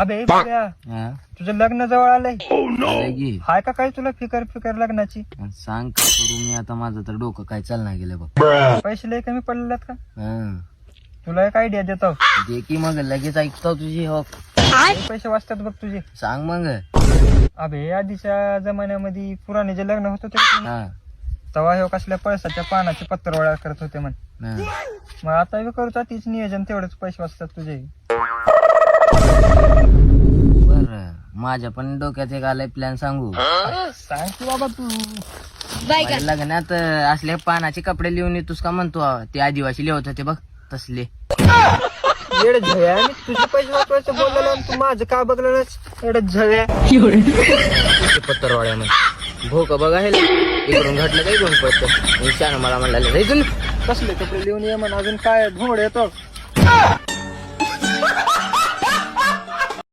अबे बघ्या, हा? तुझं लग्न जवळ आलंय. आलंय की. हाय का काय तुला फिकर लग्नाची? सांग का करू मी आता, माझं तर डोकं काय चालणार गेलं बघ. पैसे लय कमी पडलेत का? हा. तुला एक आयडिया देतो. दे की मग, लगेच ऐकतो तुझी हो. लय पैसे वाचतात बघ तुझे. सांग मग. अबे आधीच्या जमान्यामध्ये पुराणे जे लग्न होत होते हा. तेव्हा हे कसल्या पळसाच्या पानाचे पत्रवळ्या करत होते म्हण. हा. मग आता हे करूचा तीच नियोजन, तेवढेच पैसे वाचतात तुझे. बर, माझ्या पण डोक्यात एक आलाय प्लॅन, सांगू? सांग की बाबा तू. माझ्या लग्नात असले पानाचे कपडे लिहून येतोस का म्हणतो? ते आदिवासी लिहत होते बघ तसले. येड झळ्या, आणि तुझे पैसे वाचवायचं बोललेलं आणि तू माझं का बघलेलंच? येड झळ्या. पत्तरवाड्या मध्ये भोक बघा हे इकडून घडलं काही कोण पडतं. मला म्हणला कसले कपडे लिहून ये म्हण, अजून काय धोड येतो.